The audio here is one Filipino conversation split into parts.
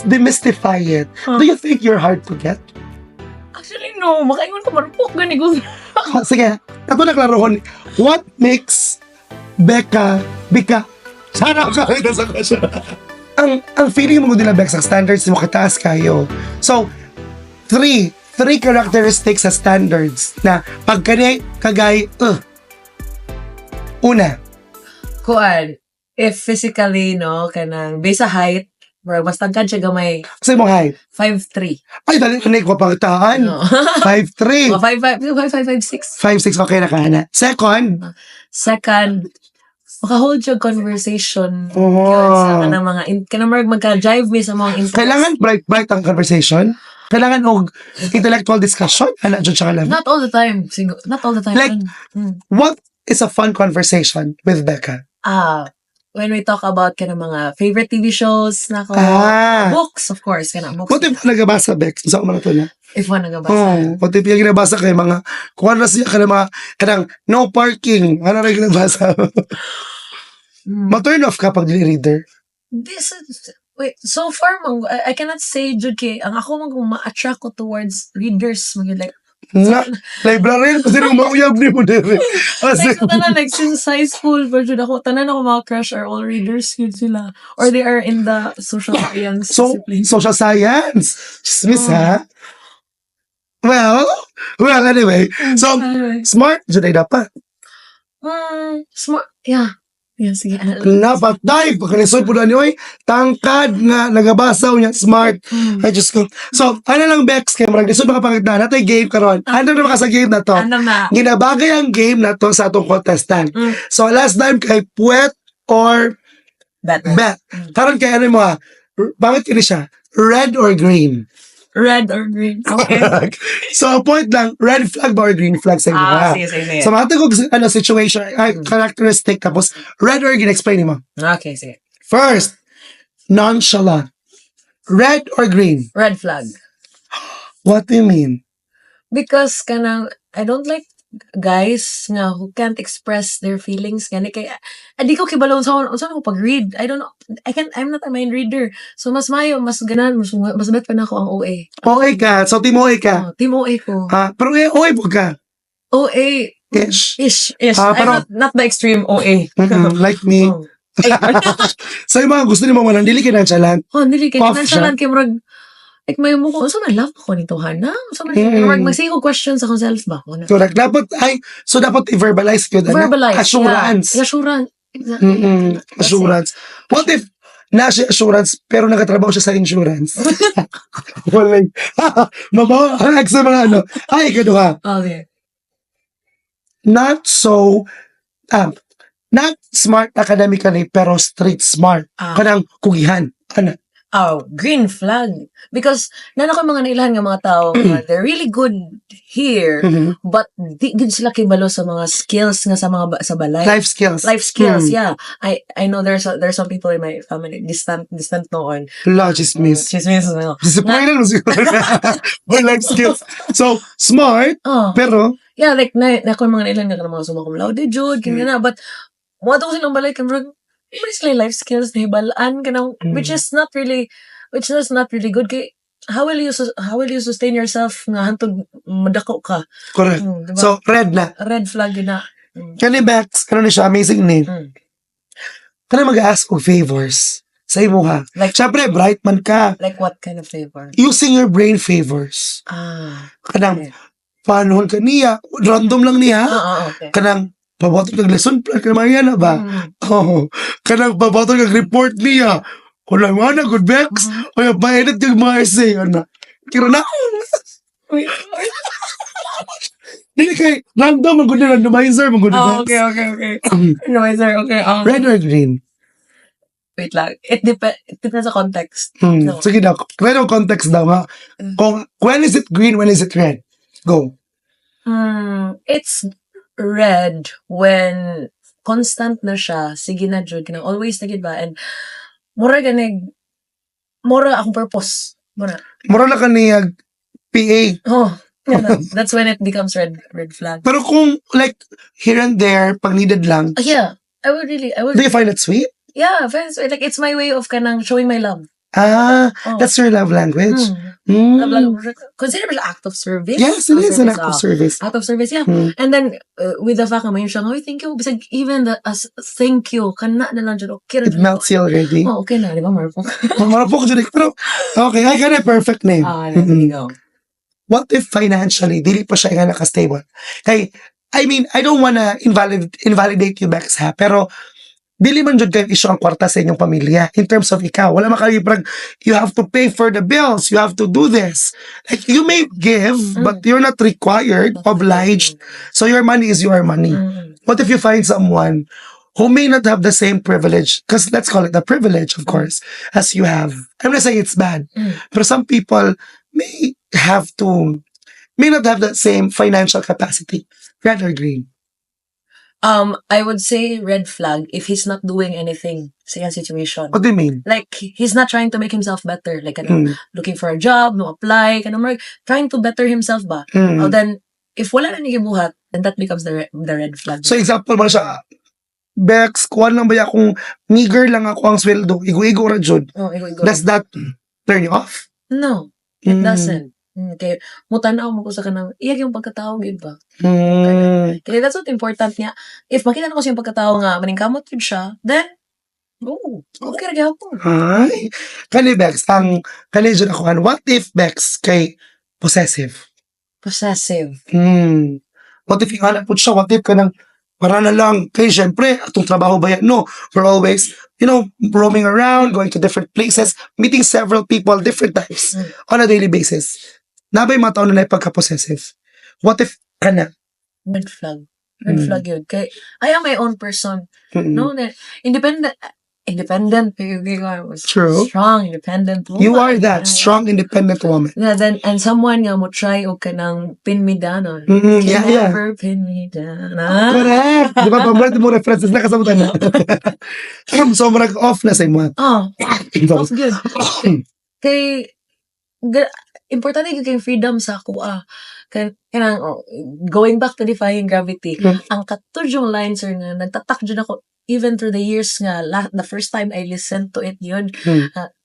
demystify it. Do you think you're hard to get? Actually, no. Makaingon ko marupok. Gani ko. Sige, ako naklarohon. What makes Beka, sana ka sa kasya. Ang feeling mo nila Bex, ang standards mo kataas kayo. So, three characteristics sa standards na pag kagay, una. Kuan, if physically, no, kanang based sa height, mas tangkad siya gamay. Kasi mo height? 5'3". Ay, dali ko na ikapangitaan. No. 5'3". 5'5", 5'6", okay na ka na. Second, makahold siya conversation. Oh. Sa kanang mga, kanang magka-drive me sa mga interest. Kailangan bright ang conversation? Kailangan og intellectual discussion? Ano, dyan siya ka Not all the time. Not all the time. Like, what is a fun conversation with Becca? When we talk about kanang mga favorite TV shows, nako, books, of course, kanang books. What if nagabasa, Bex? Saan ko man ito na? If one nagabasa. What if yung ginabasa kay mga, kung ano na siya, kanang no parking, ano na yung ginabasa? Ma-turn off ka pag reader? Wait, so far, I cannot say, Jude, ang ako ma-attract ko towards readers, like, librarian, kasi nung mauyab ni mo din. Like, tanan, like, since high school, but Jude, tanan ako mga crush are all readers, yun sila. Or they are in the social science discipline. Social science? Chismis, ha? Well, anyway. So, smart, Jude, ay dapat. Smart, yeah. Yeah, sige. Dapat dive. Pagkalisod po na niyo, tangkad nga, nagabasa niya, smart. Ay, Diyos ko. So, ano lang, Bex, kaya marang lisod makapakita na ito game karon. Ano naman ka sa game na to? Ano na? Ginabagay ang game na to sa atong contestant. So, last time kay Puwet or Bet. Karon kay ano mo bakit ini siya? Red or green? Red or green. Okay. So, ang point lang, red flag ba or green flag sa inyo? Sige. So, mga ko situation, characteristic, tapos red or green, explain mo. Okay, sige. First, nonchalant. Red or green? Red flag. What do you mean? Because I don't like guys nga who can't express their feelings kani kay adi ko kibalo sa ako pag-read. I don't know. I'm not a mind reader. So mas ganan mas bet pa na ako ang OA. OA ka. So team OA ka. Team OA ko. Pero OA po ka. OA Ish. I'm not the extreme OA. Like me. So yung mga gusto ni mga nandili ka ng chalan. Dili kay chalan kay murag like may mo ko, so man love ko nito, Hana? So man, magsigong questions ako self ba? So, dapat i-verbalize yun. Verbalize. Assurance. Yeah. Assurance. Exactly. Assurance. What if nasa assurance, pero nakatrabaho siya sa insurance? Wala. Mabawa, sa mga ano. Ay, gano ha. Okay. Not smart academically, pero street smart. Kanang kugihan. Ano? Green flag. Because, nana ko mga nailahan nga mga tao, they're really good here, but di good sila kibalo sa mga skills nga sa balay. Life skills. Yeah. I know there's some people in my family, distant noon. Chismis. No. Disappointed mo siguro. Life skills. So, smart, pero, yeah, like, na ko mga nailahan nga mga sumakum laude, Jude, na, but, mga tao silang balay, sila life skills na hibalaan kanang which is not really good kay how will you sustain yourself nga hantod madako ka. Correct. Diba? So red flag na. Kani Bex, ano ni siya amazing ni. Kana mag-ask og favors sa imo ha. Like, syempre bright man ka. Like what kind of favor? Using your brain favors. Kanang panon ka niya, random lang niya. Okay. Kanang pabatol kag lesson plan ka Mariana ba? Kanang pabatol kag report niya. Wala nga na, good Bex. O yung pa-edit kag mga essay. Ano? Kira na. Dili kay, random, mag-good na randomizer, mag-good na. Okay. Randomizer, okay. Red or green? Wait lang. It depends sa context. No. Sige daw. Red or context daw, ha? Kung, when is it green, when is it red? Go. It's red when constant na siya, sige na Jude, always na gid ba, and mura akong purpose. Mura na kaniyag PA. That's when it becomes red flag. Pero kung like here and there, pag needed lang. Yeah, I would. Do you find it sweet? Yeah, like it's my way of kanang showing my love. Oh. That's your love language. Love Mm. language. Consider it an act of service. Yes, it is an act of service. Act of service, yeah. Mm. And then, with the fact na may siya, thank you. Bisag, even the, as thank you, kana na lang dyan, okay. It melts you already. Oh, okay na, di ba, Marpo? Marapok dyan. Pero, okay, I got a perfect name. There you go. What if financially, dili pa siya nga nakastable? Kay, I mean, I don't wanna invalidate you, Bex, ha? Pero, dili man jud kayo issue ang kwarta sa inyong pamilya. In terms of ikaw, wala makalibrag, you have to pay for the bills, you have to do this. Like, you may give, but you're not required, obliged. So, your money is your money. What if you find someone who may not have the same privilege, because let's call it a privilege, of course, as you have. I'm not saying it's bad, but some people may not have the same financial capacity. Red or green? I would say red flag if he's not doing anything sa iyang situation. What do you mean? Like, he's not trying to make himself better. Like, looking for a job, no apply, trying to better himself ba? Oh, then, if wala na niya buhat, then that becomes the red flag. So, example mo na siya, Bex, kuha lang ba ya kung meager lang ako ang sweldo, igo-igo ra jud. Oh, igo. Does that turn you off? No, it doesn't. Okay, mutanaw mo ko sa kanang, iyag yung pagkatao, gid ba? Kaya that's what important niya. If makita na ko siya yung pagkatao nga, maningkamot yun siya, then, okay ra gyapon. Ay, kani Bex, kani jud ako, what if Bex kay possessive? Possessive. What if yung anak po siya, what if ka nang, para na lang, kay syempre, atong trabaho ba yan? No, we're always, roaming around, going to different places, meeting several people, different types, on a daily basis. Nabay mga tao na pagka-possessive. What if, Red flag. Red flag yun. Kaya, I am my own person. No, independent, True. strong, independent woman. You are that strong, independent woman. Yeah, then, and someone nga mo try o kanang pin me down on. Yeah. Never pin me down. Correct. Di ba, pamulat mo references na kasabutan na. So, marag off na sa imo. Oh, that's good. Kay, importante yung kay freedom sa ako, going back to defying gravity, ang katudyong line, sir, nga, nagtatak dyan ako, even through the years nga, the first time I listened to it yun,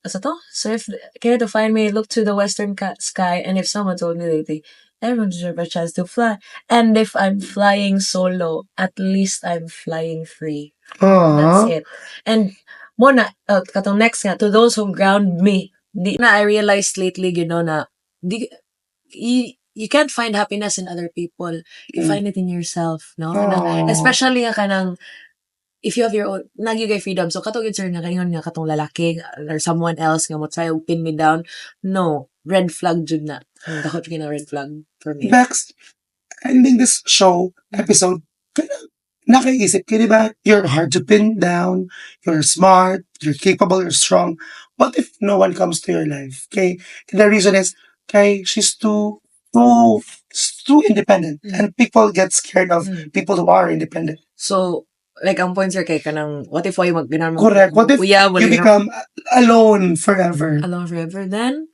so if care to find me, look to the western sky, and if someone told me lately, everyone deserves a chance to fly, and if I'm flying solo, at least I'm flying free. That's it. And muna, katong next nga, to those who ground me, I realized lately, na, you can't find happiness in other people. You find it in yourself, no? Especially kanang, if you have your own, nagyugay freedom. So, katong sir nga, kayon nga, katong lalaki, or someone else nga mo try to pin me down. No, red flag jud na. Dako jud na red flag for me. Bex, ending this episode, nakaisip ka, di ba? You're hard to pin down, you're smart, you're capable, you're strong. What if no one comes to your life? Okay? The reason is, she's too independent. And people get scared of people who are independent. So, like, ang point, sir, kay kanang, what if why mag-ganan mo? Correct. What if you become alone forever? Alone forever, then?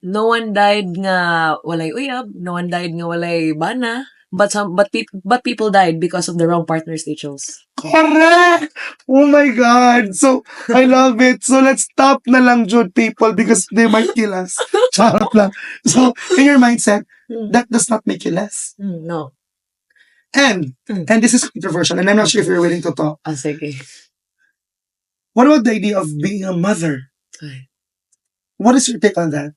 No one died nga walay uyab, no one died nga walay bana, but people died because of the wrong partners they chose. Correct! Oh my God! So, I love it. So, let's stop na lang, Jude, people, because they might kill us. Charot lang. So, in your mindset, that does not make you less. No. And this is controversial, and I'm not sure if you're willing to talk. Sige. What about the idea of being a mother? Ay. What is your take on that?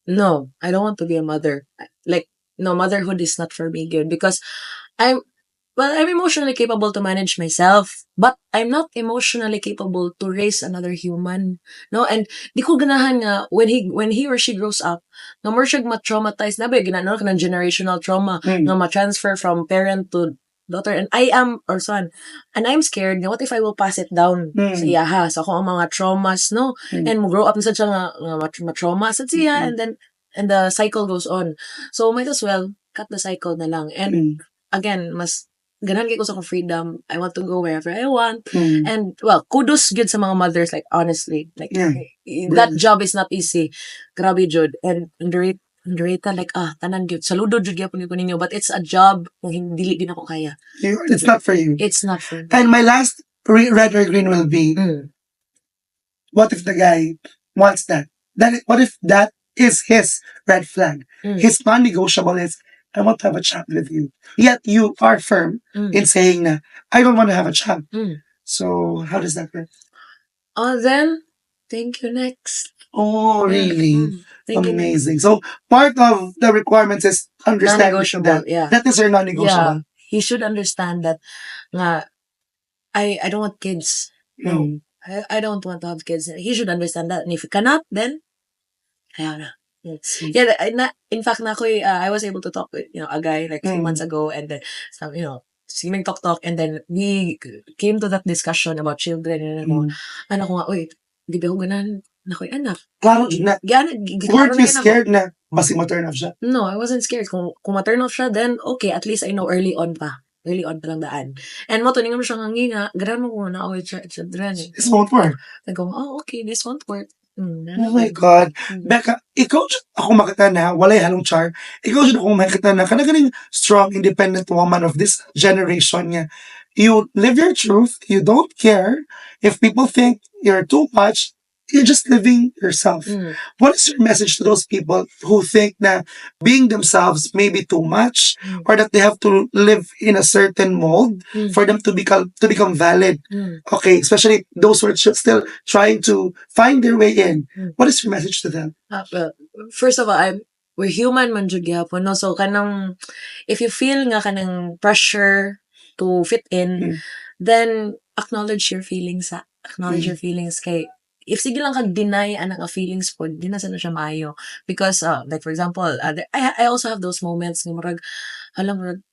No, I don't want to be a mother. Like, no, motherhood is not for me good because I'm emotionally capable to manage myself, but I'm not emotionally capable to raise another human. No, and di ko ganahan nga when he or she grows up, nga more siya ma-traumatize na ba ginano ka ng generational trauma nga ma-transfer from parent to daughter, and I'm scared nga what if I will pass it down sa iyaha, so kung ang mga traumas, no, and mo grow up na sad siya nga ma-trauma sa siya, and the cycle goes on. So might as well cut the cycle na lang. And again, mas ganahan kay ko sa akong freedom. I want to go wherever I want. And well, kudos good sa mga mothers, like honestly, like that job is not easy. Grabe jud, and underrated, like tanan gyud. Saludo jud gyapon ko ninyo, but it's a job na hindi din ako kaya. It's not for you. It's not for me. And my last red or green will be, what if the guy wants that? What if that is his red flag? Mm. His non-negotiable is, I want to have a chat with you. Yet you are firm Mm. in saying na, I don't want to have a chat. Mm. So, how does that work? Then, thank you next. Oh, really? Mm. Thank you next. Amazing. So, part of the requirements is understanding Non-negotiable, that. yeah. That is your Yeah, non-negotiable. he should understand that nga, I don't want kids. No. Mm. I don't want to have kids. He should understand that. And if he cannot, then ayaw na. Mm. Yeah, in fact, I was able to talk with, a guy like 3 Mm. months ago, and then, siming talk, and then we came to that discussion about children, and ako, Mm. anak ko nga, uy, di ba ako ganan, nakoy anak. Klaro na. Weren't you scared na basi ma-turn off siya? No, I wasn't scared. Kung ma-turn off siya, then okay, at least I know early on pa. Early on pa lang daan. And mo, tuningan mo siya nga, gano'n mo na ako with children. This won't work. I go, okay, this won't work. Oh my God. Becca, ikaw dyan ako makita na, walay halong char, ikaw dyan ako makita na, kanagaling strong, independent woman of this generation niya. You live your truth, you don't care if people think you're too much, you're just living yourself. Mm. What is your message to those people who think na being themselves may be too much Mm. or that they have to live in a certain mold Mm. for them to become valid? Mm. Okay, especially those who are still trying to find their way in. Mm. What is your message to them? Well, first of all, we're human man jud gyapon, no? So kanang if you feel nga kanang pressure to fit in, Mm. then acknowledge your feelings. Acknowledge Mm. your feelings kay if sige lang kag deny anang feelings po, di na sana siya maayo. Because like for example, I also have those moments nga murag alam murag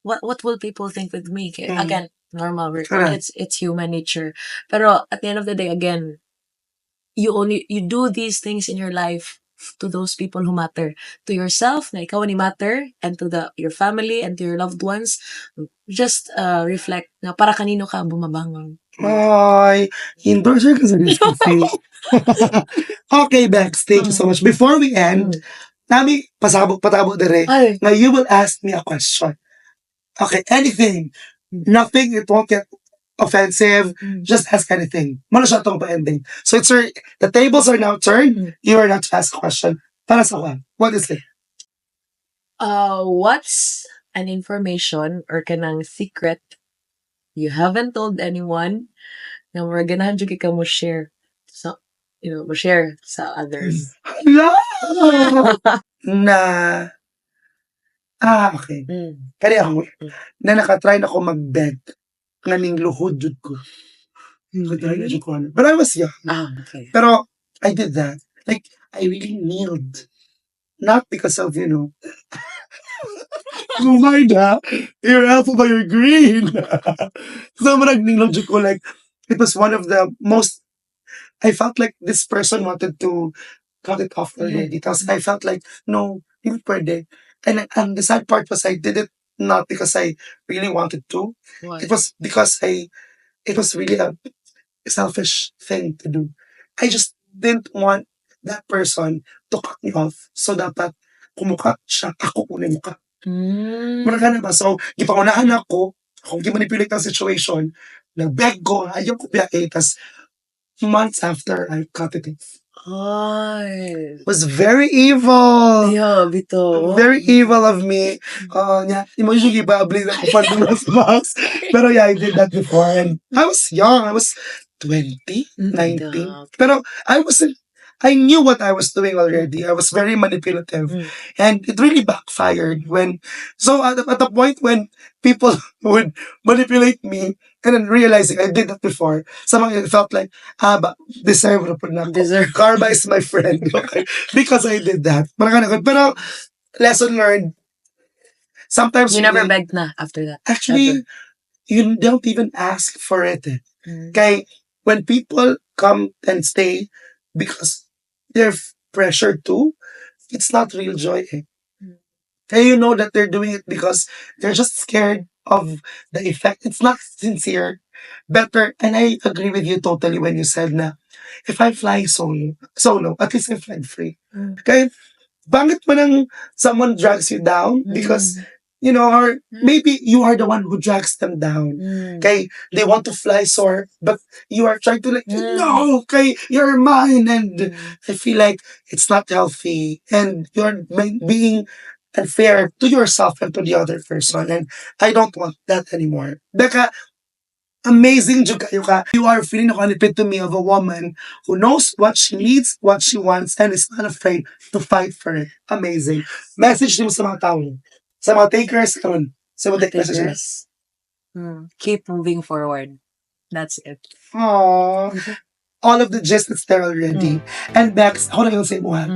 what will people think with me? Kay, Mm. again, normal. Correct. It's human nature. Pero at the end of the day, again, you do these things in your life to those people who matter. To yourself, na ikaw ni matter, and to your family, and to your loved ones. Just reflect na para kanino ka bumabangon. Ay, endorser ka sa Nescafe. Okay, Bex, thank you so much. Before we end, nami patabok dere, Ay, now you will ask me a question. Okay, anything. Nothing, it won't get offensive. Just ask anything. Muna siya itong pa-ending. So the tables are now turned. You are now to ask a question. Para sa what is it? what's an information or kanang secret you haven't told anyone na mura ganahan jud ka mo share so mo share sa others. Hala! Na, okay. Kaya ako, na nakatry na ako mag-beg nga ning luhod jud ko. Nakatry na jud ko. But I was young. Okay. Pero I did that. Like, I really kneeled. Not because of, oh my God, your apple by your green. So, nagninglong jud ko, like, it was one of the most, I felt like this person wanted to cut it off already. Tapos I felt like, no, hindi pwede. And the sad part was I did it not because I really wanted to. Why? It was because it was really a selfish thing to do. I just didn't want that person to cut me off. So dapat kumukat siya, ako kunin muka. Mura ka na ba? So, gipangunahan ako, akong gimanipulate ang situation, nag-beg ko, ayaw ko biyahe, tas months after, I cut it off. Ay. It was very evil. Yeah, bito. Very evil of me. Imo yung gibabli na ko pa dun sa box. Pero yeah, I did that before. And I was young. I was 20, 19. Pero I knew what I was doing already. I was very manipulative. And it really backfired so at the point when people would manipulate me and then realizing I did that before, somehow it felt like, deserve na po na ako. Deserve. Karma is my friend. Okay? Because I did that. Pero, lesson learned. Sometimes You never begged na after that. actually, you don't even ask for it. Kay, when people come and stay because they're pressured to, it's not real joy. Kaya you know that they're doing it because they're just scared of the effect. It's not sincere. Better, and I agree with you totally when you said na, if I fly solo, at least I fly free. Kaya, bangit mo nang someone drags you down because you know, or maybe you are the one who drags them down. Okay, they want to fly soar, but you are trying to like, no, okay, you're mine. And I feel like it's not healthy. And you're being unfair to yourself and to the other person. And I don't want that anymore. Beka, amazing jud kayo ka. You are feeling ako an epitome of a woman who knows what she needs, what she wants, and is not afraid to fight for it. Amazing. Message din mo sa mga tao. Sa mga takers, karon. Sa mga takers. Takers. Keep moving forward. That's it. Aww. All of the gist that's there already. And Bex, ako na yung sa mo ha.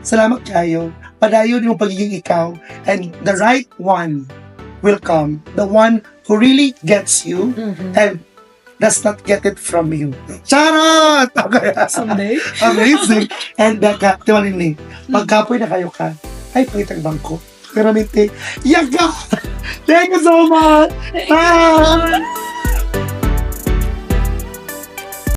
Salamat kayo. Padayon yung pagiging ikaw. And the right one will come. The one who really gets you and does not get it from you. Charot! Okay. Someday. Amazing. And Becca, tiwalin ni, pagkapoy na kayo ka, ay pagitang bangko. Pero minti, yaga! Thank you so much! Bye!